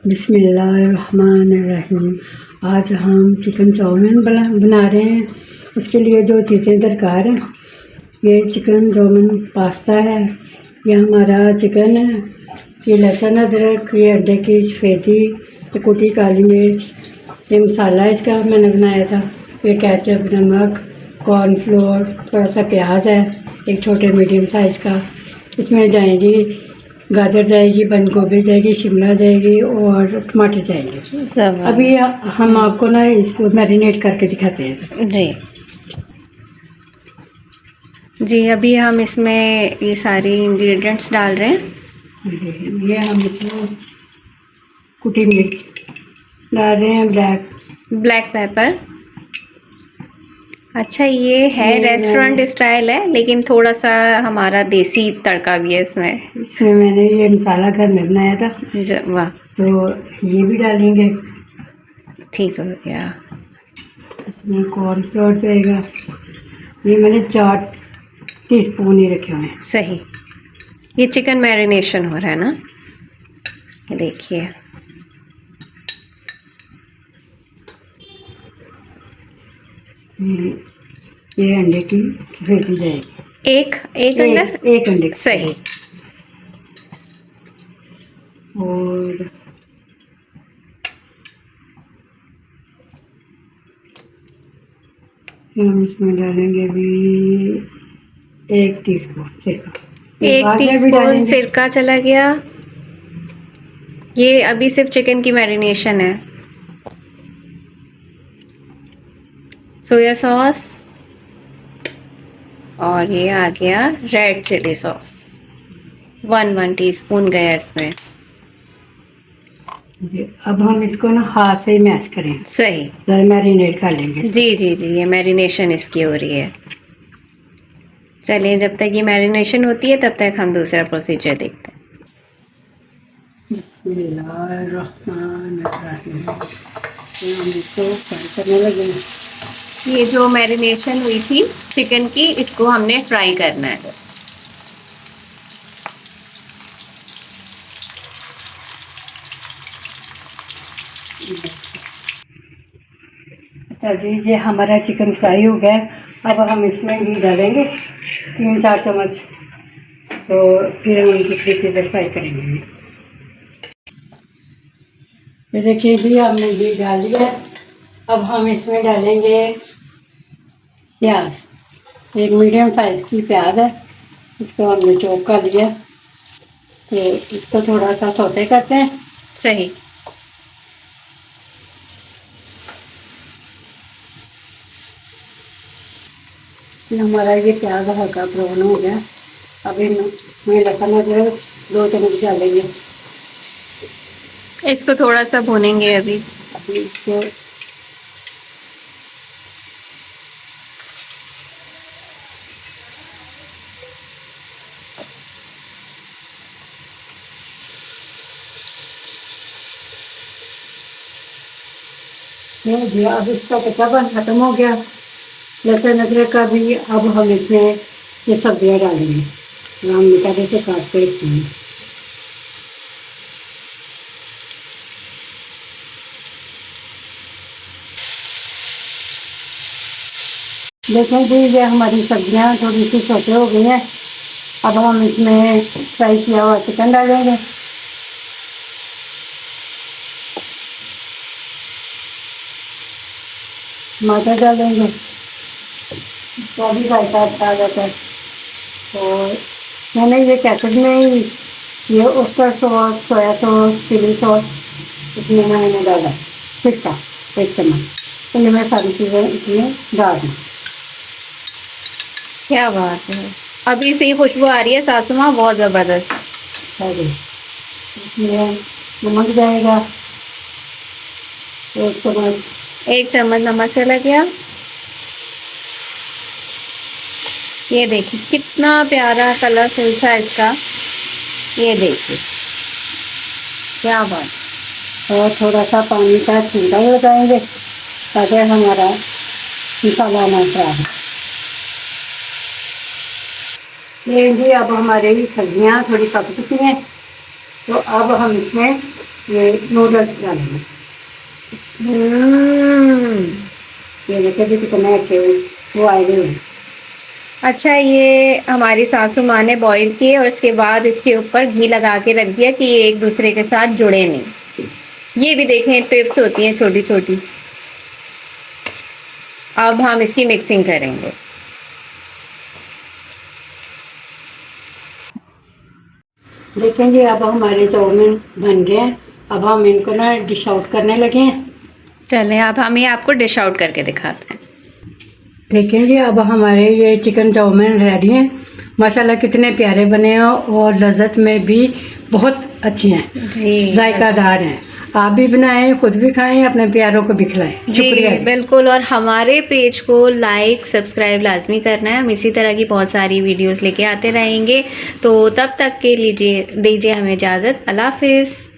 बिस्मिल्लाहिर्रहमानिर्रहीम। आज हम चिकन चाउमीन बना रहे हैं। उसके लिए जो चीज़ें दरकार हैं, ये चिकन चाउमीन पास्ता है, ये हमारा चिकन है, ये लहसुन अदरक, ये अंडे की सफ़ेदी, ये कुटी काली मिर्च, ये मसाला इसका मैंने बनाया था, ये केचप, नमक, कॉर्नफ्लोर, थोड़ा सा प्याज है, एक छोटे मीडियम साइज़ का। इसमें जाएंगी गाजर जाएगी, बंद गोभी जाएगी, शिमला जाएगी और टमाटर जाएंगे। अभी हम आपको ना इसको मैरिनेट करके दिखाते हैं। जी, अभी हम इसमें ये सारी इंग्रेडिएंट्स डाल रहे हैं। ये हम इसमें कुटी मिर्च डाल रहे हैं, ब्लैक पेपर। अच्छा, ये है रेस्टोरेंट स्टाइल है, लेकिन थोड़ा सा हमारा देसी तड़का भी है इसमें मैंने ये मसाला घर में बनाया था। वाह, तो ये भी डालेंगे। ठीक हो गया। इसमें कॉर्नफ्लोर जाएगा, ये मैंने 4 टीस्पून ही रखे हुए हैं। सही। ये चिकन मैरिनेशन हो रहा है ना, देखिए। ये अंडे की सफ़ेदी जाएगी, एक अंडा, एक अंडे। सही। और हम इसमें डालेंगे भी 1 टीस्पून सिरका। 1 टीस्पून सिरका चला गया। ये अभी सिर्फ चिकन की मैरिनेशन है। सोया सॉस, और ये आ गया रेड चिली सॉस, 1 टीस्पून गया इसमें। अब हम इसको ना हाथ से ही मैश करें। सही, मैरिनेट कर लेंगे। जी जी जी, ये मैरिनेशन इसकी हो रही है। चलिए, जब तक ये मैरिनेशन होती है तब तक हम दूसरा प्रोसीजर देखते हैं। बिस्मिल्लाहिर्रहमानिर्रहीम। हम इसको फ्राई करने लगे। ये जो मैरिनेशन हुई थी चिकन की, इसको हमने फ्राई करना है। अच्छा जी, ये हमारा चिकन फ्राई हो गया। अब हम इसमें घी डालेंगे 3-4 चम्मच। तो फिर हम दूसरी चीज़ें फ्राई करेंगे। ये देखिए जी, हमने घी डाल दिया। अब हम इसमें डालेंगे प्याज। एक मीडियम साइज़ की प्याज है, इसको हमने चॉप कर लिया। तो इसको थोड़ा सा सौते करते हैं। सही। हमारा ये प्याज हल्का ब्राउन हो गया। अभी मैं लहसुन अदरक 2 चम्मच डालेंगे। इसको थोड़ा सा भूनेंगे अभी। इसको जी, अब इसका कच्चापन खत्म हो गया लहसुन अदरक का भी। अब हम इसमें ये सब्जियाँ डालेंगे, हम निकाले से काट के इसमें। देखें जी, ये हमारी सब्जियाँ थोड़ी सी छोटे हो गई हैं। अब हम इसमें फ्राई किया हुआ चिकन डालेंगे। टमाटर डालेंगे, तो भी रायता अच्छा आ जाता है। और मैंने ये केचप में ही ये oyster sauce, soya sauce, chilli sauce इसमें मैंने डाला सिरका 1 चम्मच। तो ये मैं सारी चीज़ें इसमें डाल दूँ। क्या बात है, अभी से ही खुशबू आ रही है सासू माँ, बहुत ज़बरदस्त। इसमें नमक जाएगा 1 चम्मच। 1 चम्मच नमक चला गया। ये देखिए कितना प्यारा कलर था इसका, ये देखिए क्या बात। और थोड़ा सा पानी का छींटा लगाएंगे ताकि हमारा मसाला ना खराब हो। ये जी, अब हमारी सब्जियाँ थोड़ी पक चुकी हैं। तो अब हम इसमें ये नूडल्स डालेंगे। ये देखिए जी कितने अच्छे वो आए हुए हैं। अच्छा, ये हमारी सासू माँ ने बॉईल किए और इसके बाद इसके ऊपर घी लगा के रख दिया कि ये एक दूसरे के साथ जुड़े नहीं। ये भी देखें टिप्स होती हैं छोटी छोटी। अब हम इसकी मिक्सिंग करेंगे। देखें जी अब हमारे चाउमीन बन गए हैं। अब हम इनको ना डिश आउट करने लगे हैं। चलें अब हम ये आपको डिश आउट करके दिखाते हैं। देखें जी अब हमारे ये चिकन चाउमीन रेडी हैं। माशाल्लाह कितने प्यारे बने हैं और लज़्ज़त में भी बहुत अच्छे हैं, जी जायकादार हैं। आप भी बनाएं, खुद भी खाएं, अपने प्यारों को भी खिलाएं। शुक्रिया जी बिल्कुल। और हमारे पेज को लाइक सब्सक्राइब लाजमी करना है। हम इसी तरह की बहुत सारी वीडियोस लेके आते रहेंगे। तो तब तक के लीजिए दीजिए हमें इजाज़त। अल्लाह हाफिज़।